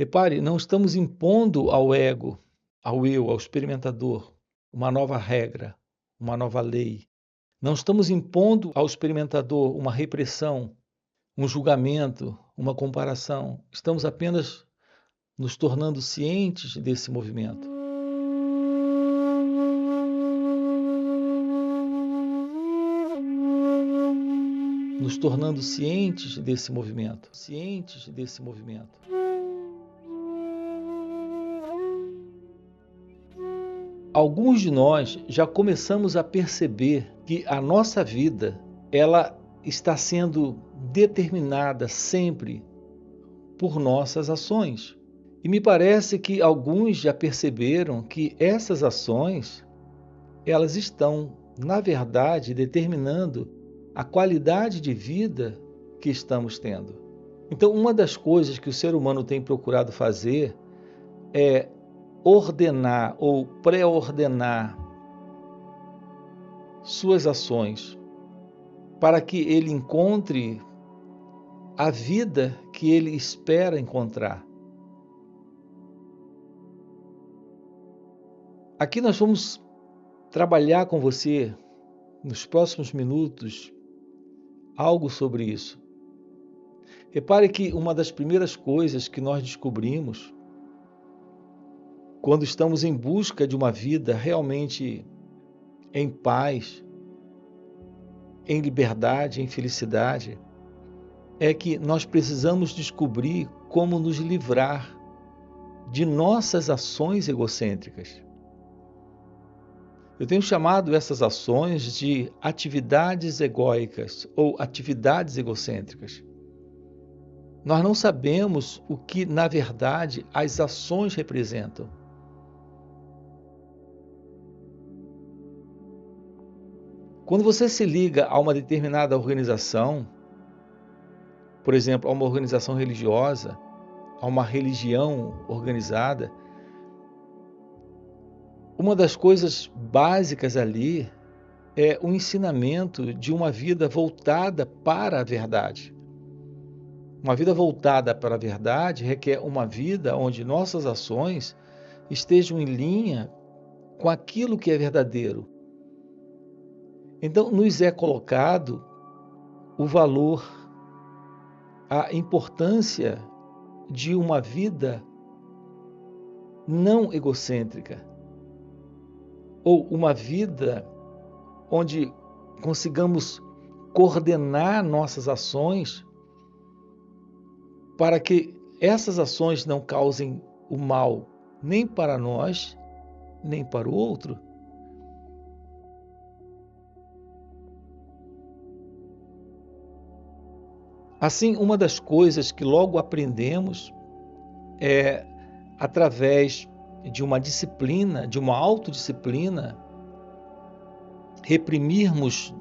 Repare, não estamos impondo ao ego, ao eu, ao experimentador, uma nova regra, uma nova lei. Não estamos impondo ao experimentador uma repressão, um julgamento, uma comparação. Estamos apenas nos tornando cientes desse movimento. Nos tornando cientes desse movimento, cientes desse movimento. Alguns de nós já começamos a perceber que a nossa vida, ela está sendo determinada sempre por nossas ações. E me parece que alguns já perceberam que essas ações, elas estão, na verdade, determinando a qualidade de vida que estamos tendo. Então, uma das coisas que o ser humano tem procurado fazer é ordenar ou pré-ordenar suas ações para que ele encontre a vida que ele espera encontrar. Aqui nós vamos trabalhar com você nos próximos minutos algo sobre isso. Repare que uma das primeiras coisas que nós descobrimos quando estamos em busca de uma vida realmente em paz, em liberdade, em felicidade, é que nós precisamos descobrir como nos livrar de nossas ações egocêntricas. Eu tenho chamado essas ações de atividades egóicas ou atividades egocêntricas. Nós não sabemos o que, na verdade, as ações representam. Quando você se liga a uma determinada organização, por exemplo, a uma organização religiosa, a uma religião organizada, uma das coisas básicas ali é o ensinamento de uma vida voltada para a verdade. Uma vida voltada para a verdade requer uma vida onde nossas ações estejam em linha com aquilo que é verdadeiro. Então, nos é colocado o valor, a importância de uma vida não egocêntrica, ou uma vida onde consigamos coordenar nossas ações para que essas ações não causem o mal nem para nós, nem para o outro. Assim, uma das coisas que logo aprendemos é, através de uma disciplina, de uma autodisciplina, reprimirmos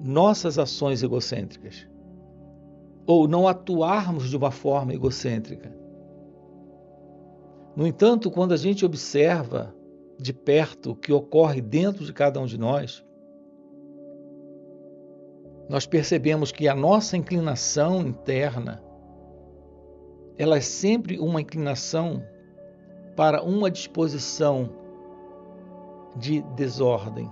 nossas ações egocêntricas, ou não atuarmos de uma forma egocêntrica. No entanto, quando a gente observa de perto o que ocorre dentro de cada um de nós percebemos que a nossa inclinação interna, ela é sempre uma inclinação para uma disposição de desordem.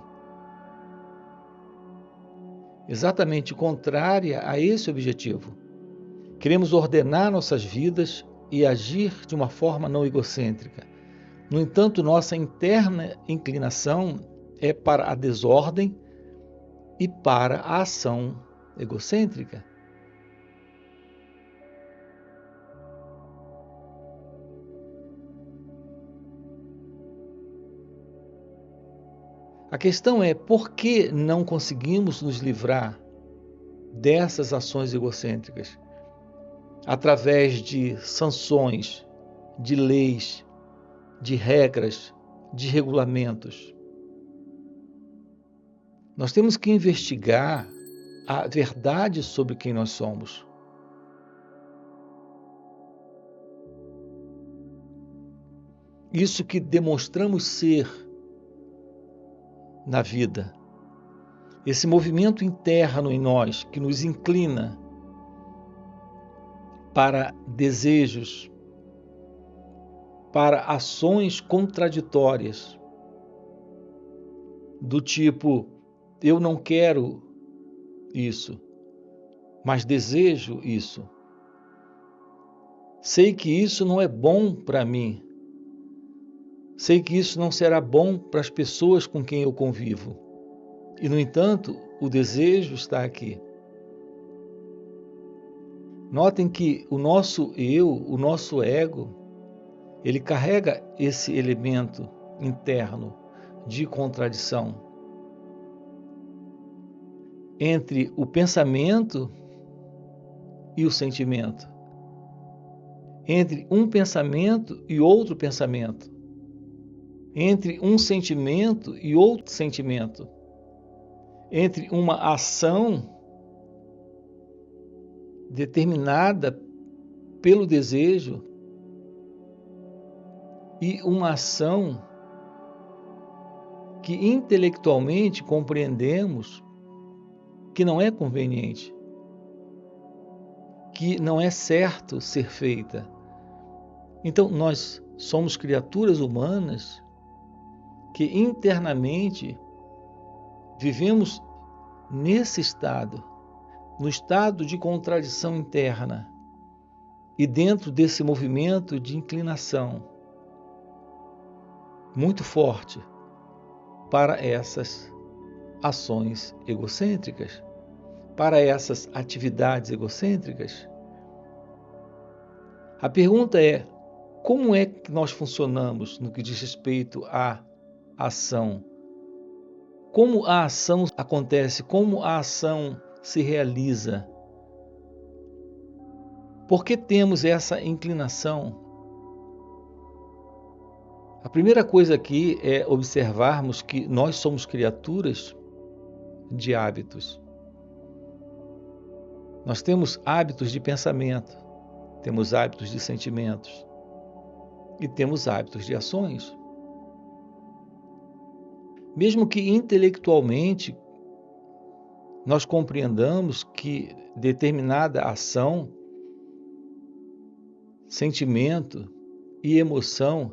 Exatamente contrária a esse objetivo. Queremos ordenar nossas vidas e agir de uma forma não egocêntrica. No entanto, nossa interna inclinação é para a desordem e para a ação egocêntrica. A questão é por que não conseguimos nos livrar dessas ações egocêntricas através de sanções, de leis, de regras, de regulamentos. Nós temos que investigar a verdade sobre quem nós somos. Isso que demonstramos ser na vida. Esse movimento interno em nós que nos inclina para desejos, para ações contraditórias, do tipo, eu não quero isso, mas desejo isso. Sei que isso não é bom para mim. Sei que isso não será bom para as pessoas com quem eu convivo. E, no entanto, o desejo está aqui. Notem que o nosso eu, o nosso ego, ele carrega esse elemento interno de contradição entre o pensamento e o sentimento, entre um pensamento e outro pensamento, entre um sentimento e outro sentimento, entre uma ação determinada pelo desejo e uma ação que intelectualmente compreendemos que não é conveniente, que não é certo ser feita. Então, nós somos criaturas humanas que internamente vivemos nesse estado, no estado de contradição interna e dentro desse movimento de inclinação muito forte para essas ações egocêntricas, para essas atividades egocêntricas. A pergunta é: como é que nós funcionamos no que diz respeito à ação? Como a ação acontece? Como a ação se realiza? Por que temos essa inclinação? A primeira coisa aqui é observarmos que nós somos criaturas de hábitos. Nós temos hábitos de pensamento, temos hábitos de sentimentos e temos hábitos de ações. Mesmo que intelectualmente nós compreendamos que determinada ação, sentimento e emoção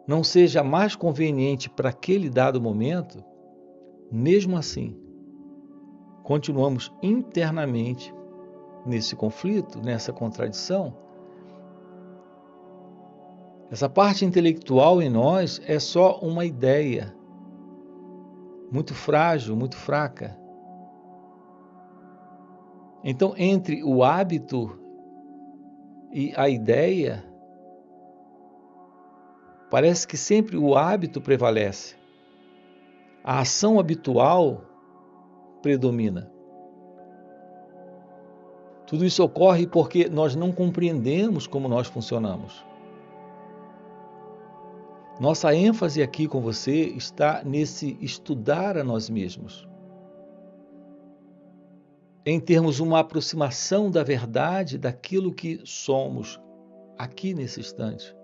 não seja mais conveniente para aquele dado momento, mesmo assim, continuamos internamente nesse conflito, nessa contradição. Essa parte intelectual em nós é só uma ideia, muito frágil, muito fraca. Então, entre o hábito e a ideia, parece que sempre o hábito prevalece. A ação habitual predomina. Tudo isso ocorre porque nós não compreendemos como nós funcionamos. Nossa ênfase aqui com você está nesse estudar a nós mesmos, em termos uma aproximação da verdade daquilo que somos aqui nesse instante.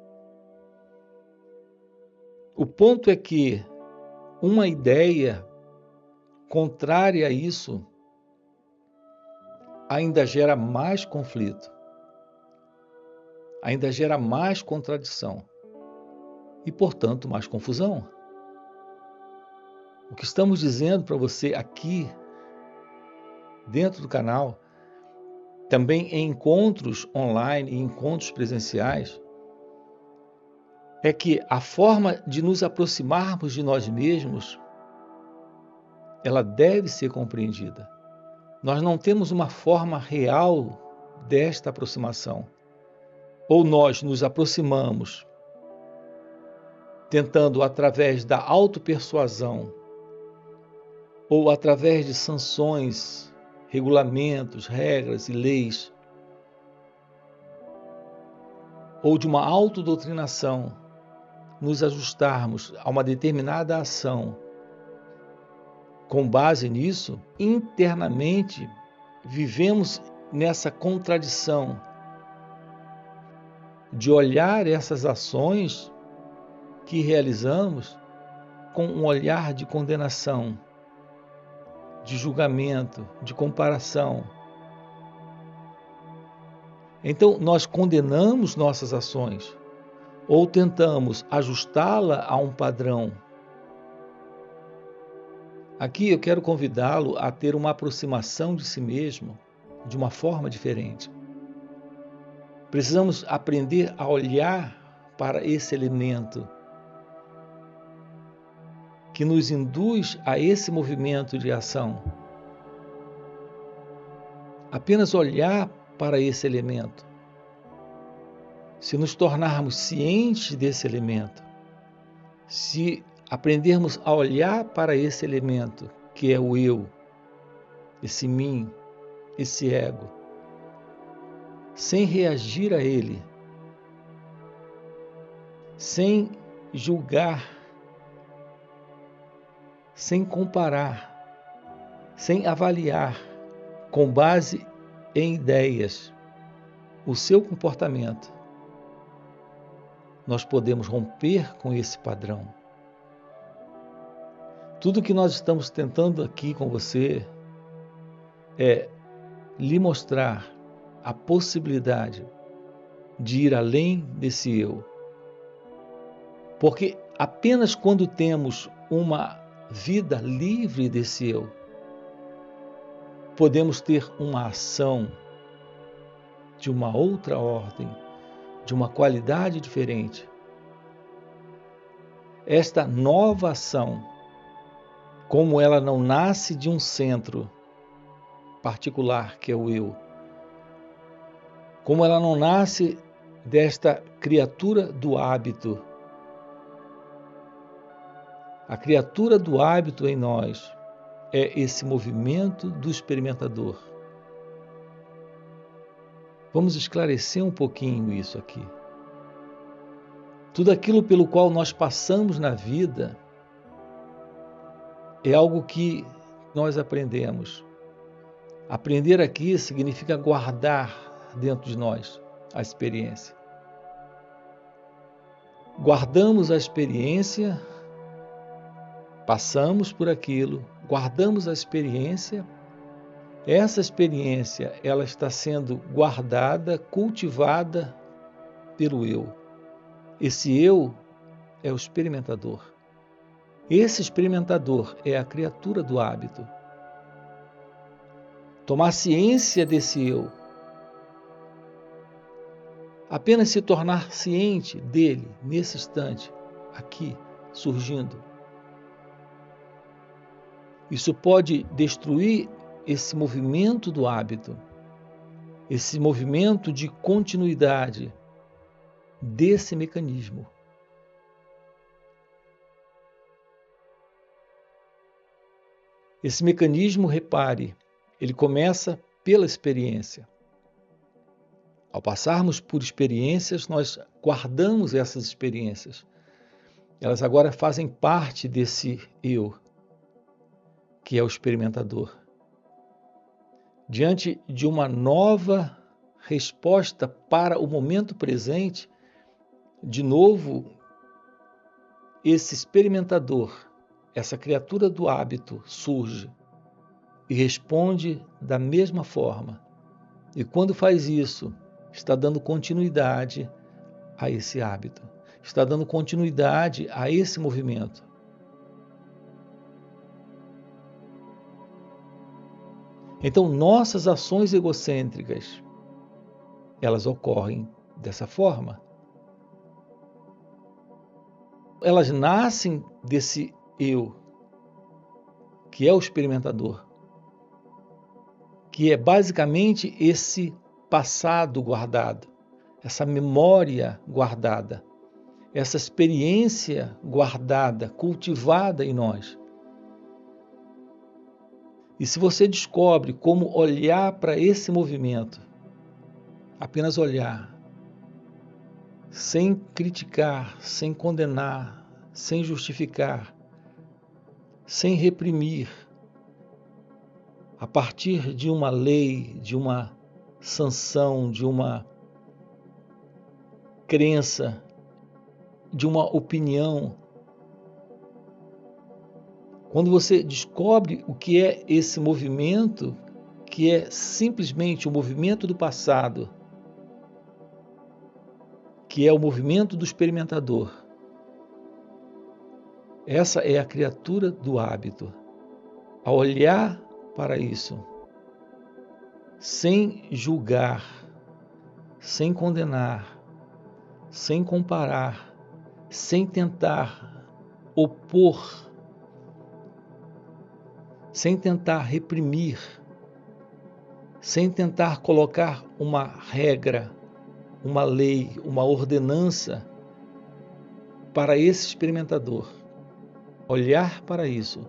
O ponto é que uma ideia contrária a isso ainda gera mais conflito, ainda gera mais contradição e, portanto, mais confusão. O que estamos dizendo para você aqui, dentro do canal, também em encontros online e encontros presenciais, é que a forma de nos aproximarmos de nós mesmos, ela deve ser compreendida. Nós não temos uma forma real desta aproximação. Ou nós nos aproximamos tentando através da autopersuasão ou através de sanções, regulamentos, regras e leis, ou de uma autodoutrinação, nos ajustarmos a uma determinada ação. Com base nisso, internamente, vivemos nessa contradição de olhar essas ações que realizamos com um olhar de condenação, de julgamento, de comparação. Então, nós condenamos nossas ações ou tentamos ajustá-la a um padrão. Aqui eu quero convidá-lo a ter uma aproximação de si mesmo de uma forma diferente. Precisamos aprender a olhar para esse elemento que nos induz a esse movimento de ação. Apenas olhar para esse elemento. Se nos tornarmos cientes desse elemento, se aprendermos a olhar para esse elemento, que é o eu, esse mim, esse ego, sem reagir a ele, sem julgar, sem comparar, sem avaliar, com base em ideias, o seu comportamento, nós podemos romper com esse padrão. Tudo que nós estamos tentando aqui com você é lhe mostrar a possibilidade de ir além desse eu. Porque apenas quando temos uma vida livre desse eu, podemos ter uma ação de uma outra ordem, de uma qualidade diferente. Esta nova ação, como ela não nasce de um centro particular, que é o eu, como ela não nasce desta criatura do hábito, a criatura do hábito em nós é esse movimento do experimentador. Vamos esclarecer um pouquinho isso aqui. Tudo aquilo pelo qual nós passamos na vida é algo que nós aprendemos. Aprender aqui significa guardar dentro de nós a experiência. Guardamos a experiência, passamos por aquilo, guardamos a experiência. Essa experiência, ela está sendo guardada, cultivada pelo eu. Esse eu é o experimentador. Esse experimentador é a criatura do hábito. Tomar ciência desse eu, apenas se tornar ciente dele nesse instante, aqui, surgindo. Isso pode destruir esse movimento do hábito, esse movimento de continuidade desse mecanismo. Esse mecanismo, repare, ele começa pela experiência. Ao passarmos por experiências, nós guardamos essas experiências. Elas agora fazem parte desse eu, que é o experimentador. Diante de uma nova resposta para o momento presente, de novo, esse experimentador, essa criatura do hábito, surge e responde da mesma forma. E quando faz isso, está dando continuidade a esse hábito, está dando continuidade a esse movimento. Então, nossas ações egocêntricas, elas ocorrem dessa forma. Elas nascem desse eu, que é o experimentador, que é basicamente esse passado guardado, essa memória guardada, essa experiência guardada, cultivada em nós. E se você descobre como olhar para esse movimento, apenas olhar, sem criticar, sem condenar, sem justificar, sem reprimir, a partir de uma lei, de uma sanção, de uma crença, de uma opinião. Quando você descobre o que é esse movimento, que é simplesmente o movimento do passado, que é o movimento do experimentador. Essa é a criatura do hábito. A olhar para isso, sem julgar, sem condenar, sem comparar, sem tentar opor, sem tentar reprimir, sem tentar colocar uma regra, uma lei, uma ordenança para esse experimentador. Olhar para isso,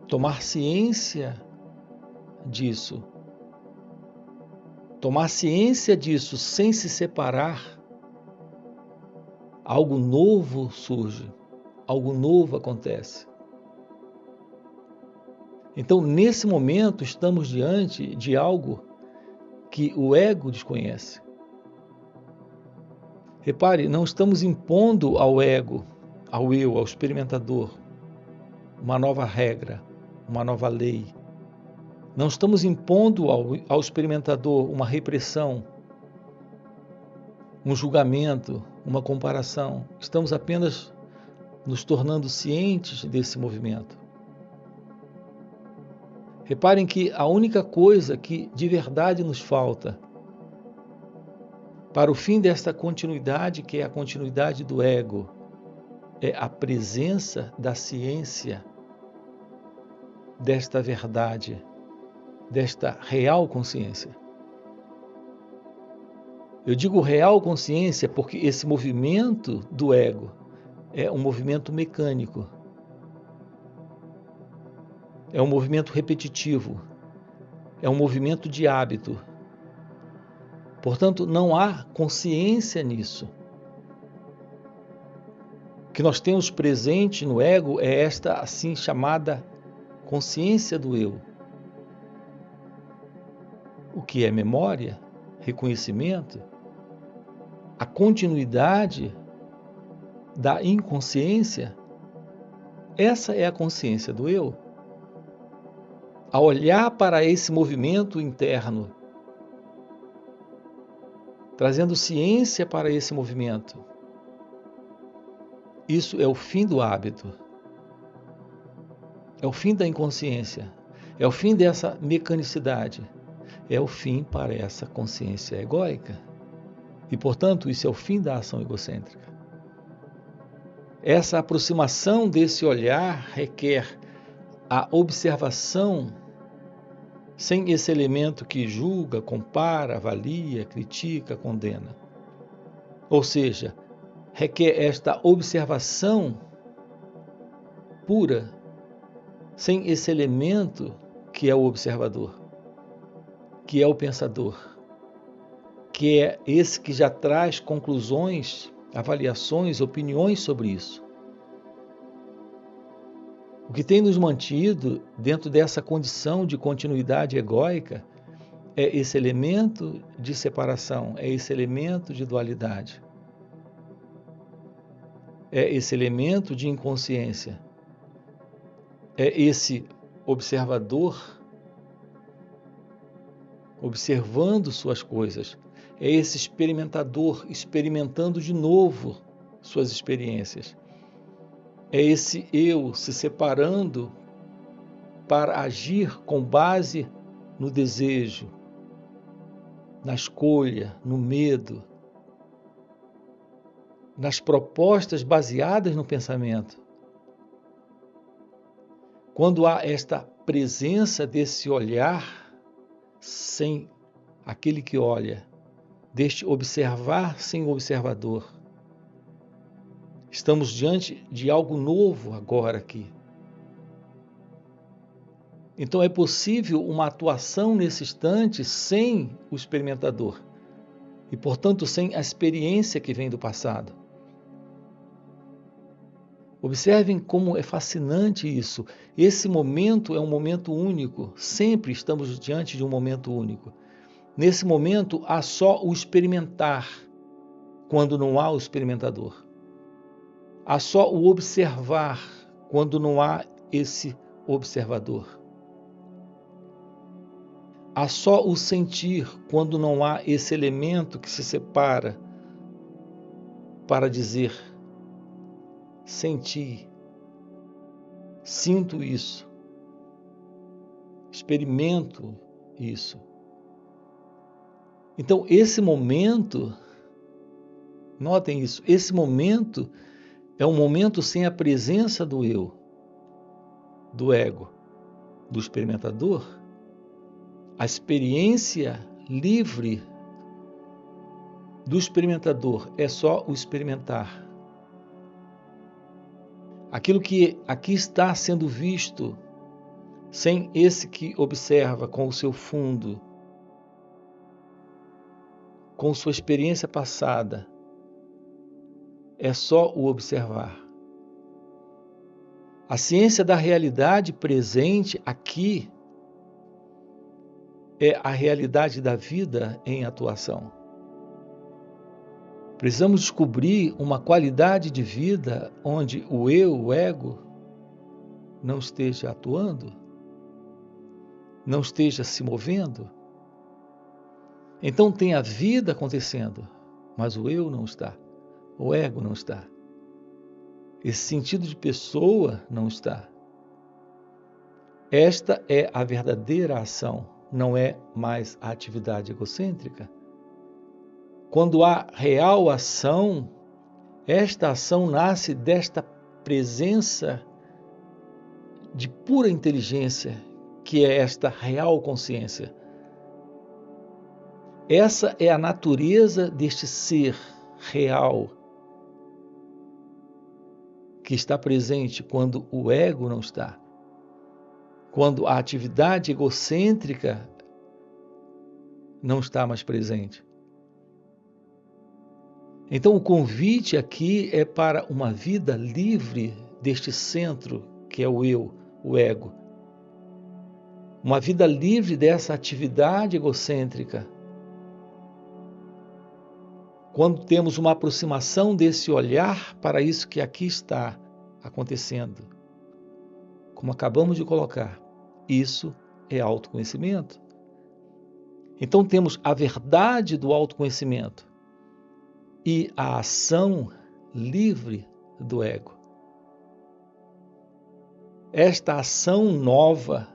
tomar ciência disso, tomar ciência disso sem se separar, algo novo surge, algo novo acontece. Então, nesse momento, estamos diante de algo que o ego desconhece. Repare, não estamos impondo ao ego, ao eu, ao experimentador, uma nova regra, uma nova lei. Não estamos impondo ao experimentador uma repressão, um julgamento, uma comparação. Estamos apenas nos tornando cientes desse movimento. Reparem que a única coisa que de verdade nos falta para o fim desta continuidade, que é a continuidade do ego, é a presença da ciência, desta verdade, desta real consciência. Eu digo real consciência porque esse movimento do ego é um movimento mecânico, é um movimento repetitivo, é um movimento de hábito. Portanto, não há consciência nisso. O que nós temos presente no ego é esta assim chamada consciência do eu. O que é memória, reconhecimento, a continuidade da inconsciência, essa é a consciência do eu. A olhar para esse movimento interno, trazendo ciência para esse movimento, isso é o fim do hábito, é o fim da inconsciência, é o fim dessa mecanicidade, é o fim para essa consciência egóica. E, portanto, isso é o fim da ação egocêntrica. Essa aproximação desse olhar requer a observação sem esse elemento que julga, compara, avalia, critica, condena. Ou seja, requer esta observação pura, sem esse elemento que é o observador, que é o pensador, que é esse que já traz conclusões, avaliações, opiniões sobre isso. O que tem nos mantido dentro dessa condição de continuidade egóica é esse elemento de separação, é esse elemento de dualidade, é esse elemento de inconsciência, é esse observador observando suas coisas, é esse experimentador experimentando de novo suas experiências. É esse eu se separando para agir com base no desejo, na escolha, no medo, nas propostas baseadas no pensamento. Quando há esta presença desse olhar sem aquele que olha, deste observar sem o observador, estamos diante de algo novo agora aqui. Então é possível uma atuação nesse instante sem o experimentador e, portanto, sem a experiência que vem do passado. Observem como é fascinante isso. Esse momento é um momento único. Sempre estamos diante de um momento único. Nesse momento há só o experimentar, quando não há o experimentador. Há só o observar, quando não há esse observador. Há só o sentir, quando não há esse elemento que se separa para dizer: senti, sinto isso, experimento isso. Então, esse momento, notem isso, esse momento é um momento sem a presença do eu, do ego, do experimentador. A experiência livre do experimentador é só o experimentar. Aquilo que aqui está sendo visto, sem esse que observa com o seu fundo, com sua experiência passada, é só o observar. A ciência da realidade presente aqui é a realidade da vida em atuação. Precisamos descobrir uma qualidade de vida onde o eu, o ego, não esteja atuando, não esteja se movendo. Então tem a vida acontecendo, mas o eu não está, o ego não está. Esse sentido de pessoa não está. Esta é a verdadeira ação, não é mais a atividade egocêntrica. Quando há real ação, esta ação nasce desta presença de pura inteligência, que é esta real consciência. Essa é a natureza deste ser real, que está presente quando o ego não está. Quando a atividade egocêntrica não está mais presente. Então o convite aqui é para uma vida livre deste centro que é o eu, o ego. Uma vida livre dessa atividade egocêntrica. Quando temos uma aproximação desse olhar para isso que aqui está acontecendo, como acabamos de colocar, isso é autoconhecimento. Então temos a verdade do autoconhecimento e a ação livre do ego. Esta ação nova,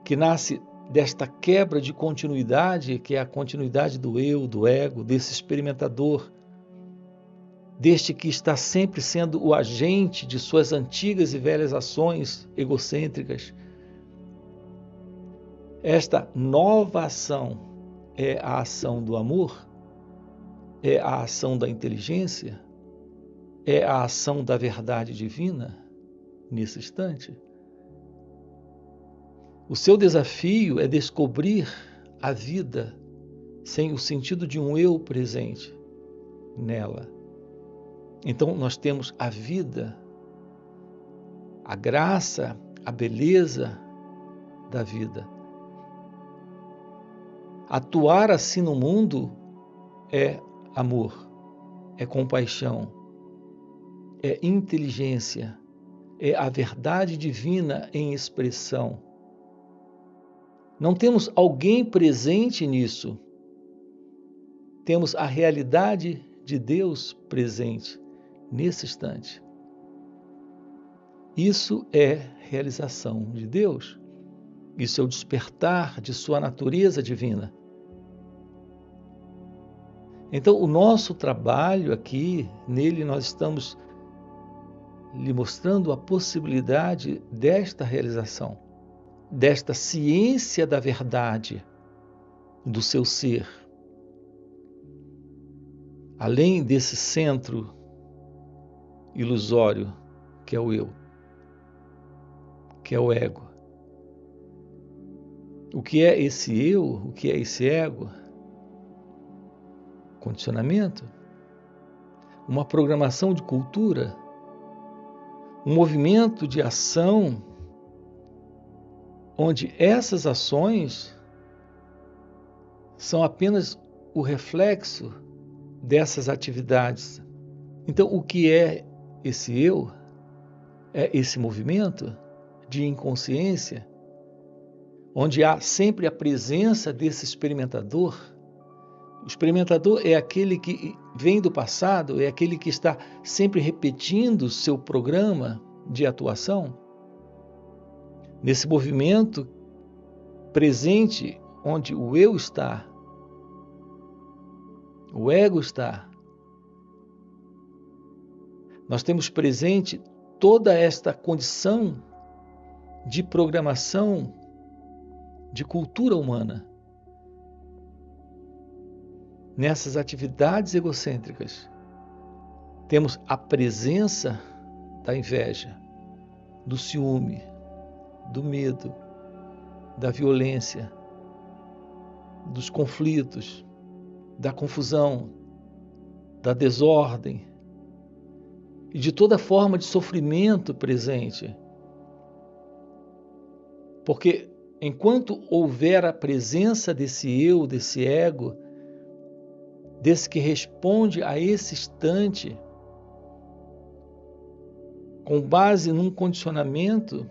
que nasce desta quebra de continuidade, que é a continuidade do eu, do ego, desse experimentador, deste que está sempre sendo o agente de suas antigas e velhas ações egocêntricas. Esta nova ação é a ação do amor, é a ação da inteligência, é a ação da verdade divina nesse instante. O seu desafio é descobrir a vida sem o sentido de um eu presente nela. Então nós temos a vida, a graça, a beleza da vida. Atuar assim no mundo é amor, é compaixão, é inteligência, é a verdade divina em expressão. Não temos alguém presente nisso. Temos a realidade de Deus presente nesse instante. Isso é realização de Deus. Isso é o despertar de sua natureza divina. Então, o nosso trabalho aqui, nele nós estamos lhe mostrando a possibilidade desta realização, desta ciência da verdade do seu ser. Além desse centro ilusório que é o eu, que é o ego. O que é esse eu? O que é esse ego? Condicionamento, uma programação de cultura, um movimento de ação onde essas ações são apenas o reflexo dessas atividades. Então, o que é esse eu? É esse movimento de inconsciência, onde há sempre a presença desse experimentador O experimentador é aquele que vem do passado, é aquele que está sempre repetindo seu programa de atuação. Nesse movimento presente, onde o eu está, o ego está, nós temos presente toda esta condição de programação de cultura humana. Nessas atividades egocêntricas, temos a presença da inveja, do ciúme, do medo, da violência, dos conflitos, da confusão, da desordem e de toda forma de sofrimento presente. Porque enquanto houver a presença desse eu, desse ego, desse que responde a esse instante, com base num condicionamento,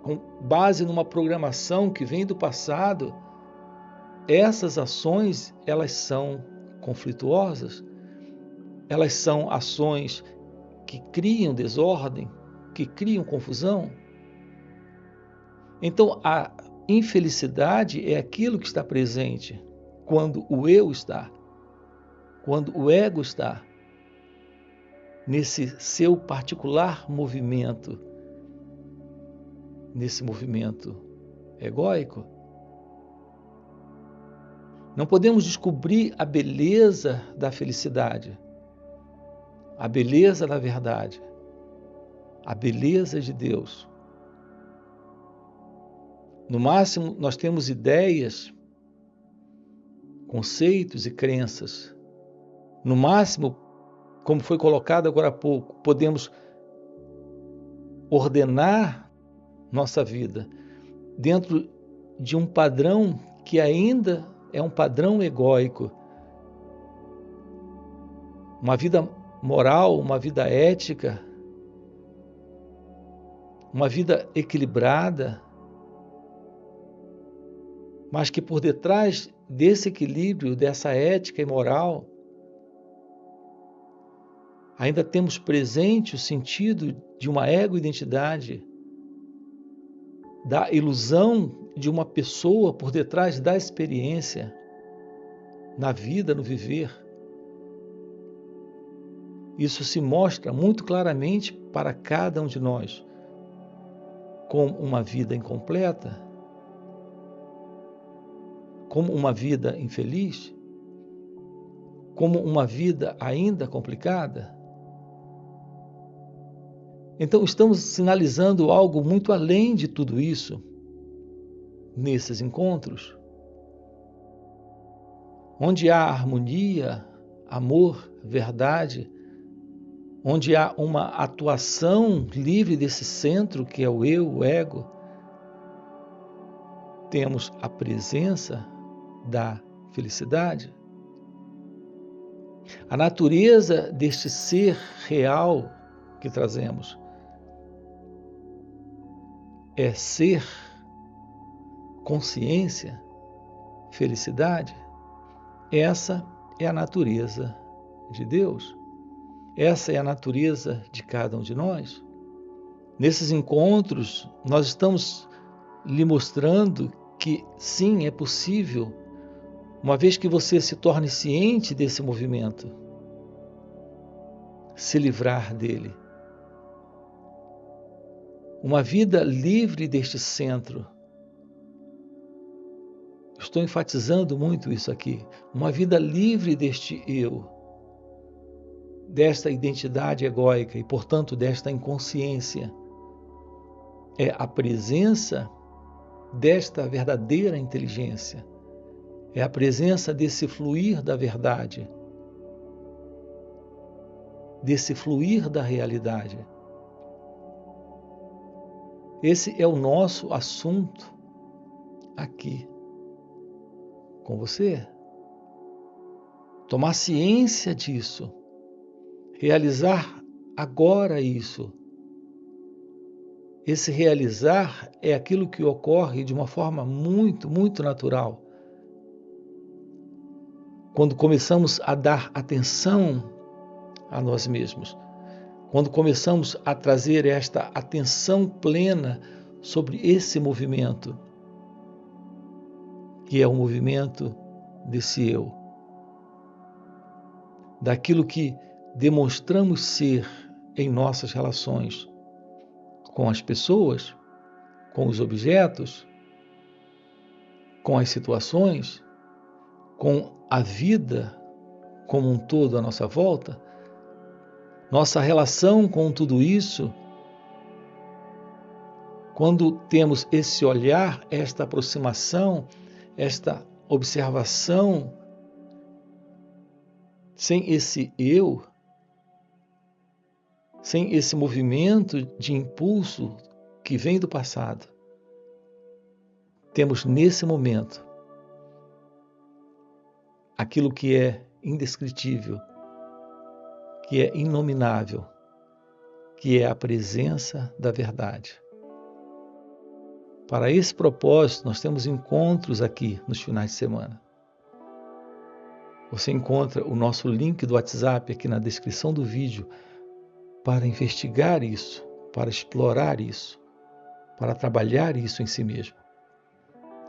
com base numa programação que vem do passado, essas ações, elas são conflituosas, elas são ações que criam desordem, que criam confusão. Então, a infelicidade é aquilo que está presente quando o eu está, quando o ego está nesse seu particular movimento, nesse movimento egóico. Não podemos descobrir a beleza da felicidade, a beleza da verdade, a beleza de Deus. No máximo, nós temos ideias, conceitos e crenças. No máximo, como foi colocado agora há pouco, podemos ordenar nossa vida dentro de um padrão que ainda é um padrão egóico. Uma vida moral, uma vida ética, uma vida equilibrada, mas que por detrás desse equilíbrio, dessa ética e moral, ainda temos presente o sentido de uma ego-identidade, da ilusão de uma pessoa por detrás da experiência, na vida, no viver. Isso se mostra muito claramente para cada um de nós, como uma vida incompleta, como uma vida infeliz, como uma vida ainda complicada. Então, estamos sinalizando algo muito além de tudo isso nesses encontros, onde há harmonia, amor, verdade, onde há uma atuação livre desse centro que é o eu, o ego. Temos a presença da felicidade. A natureza deste ser real que trazemos é ser, consciência, felicidade. Essa é a natureza de Deus. Essa é a natureza de cada um de nós. Nesses encontros, nós estamos lhe mostrando que sim, é possível, uma vez que você se torne ciente desse movimento, se livrar dele. Uma vida livre deste centro. Estou enfatizando muito isso aqui. Uma vida livre deste eu, desta identidade egóica e, portanto, desta inconsciência. É a presença desta verdadeira inteligência. É a presença desse fluir da verdade, desse fluir da realidade. Esse é o nosso assunto aqui com você. Tomar ciência disso, realizar agora isso. Esse realizar é aquilo que ocorre de uma forma muito, muito natural. quando começamos a dar atenção a nós mesmos, quando começamos a trazer esta atenção plena sobre esse movimento, que é o movimento desse eu, daquilo que demonstramos ser em nossas relações com as pessoas, com os objetos, com as situações, com a vida como um todo à nossa volta, nossa relação com tudo isso. Quando temos esse olhar, esta aproximação, esta observação, sem esse eu, sem esse movimento de impulso que vem do passado, temos nesse momento aquilo que é indescritível, que é inominável, que é a presença da verdade. Para esse propósito, nós temos encontros aqui nos finais de semana. Você encontra o nosso link do WhatsApp aqui na descrição do vídeo para investigar isso, para explorar isso, para trabalhar isso em si mesmo.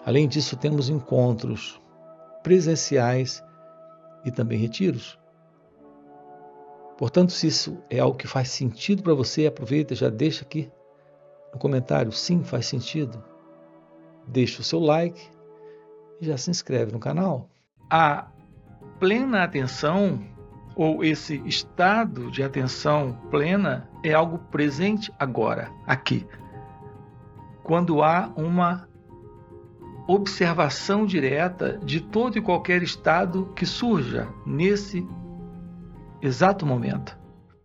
Além disso, temos encontros presenciais e também retiros. Portanto, se isso é algo que faz sentido para você, aproveita e já deixa aqui no comentário, sim, faz sentido. Deixa o seu like e já se inscreve no canal. A plena atenção, ou esse estado de atenção plena, é algo presente agora, aqui. Quando há uma observação direta de todo e qualquer estado que surja nesse exato momento.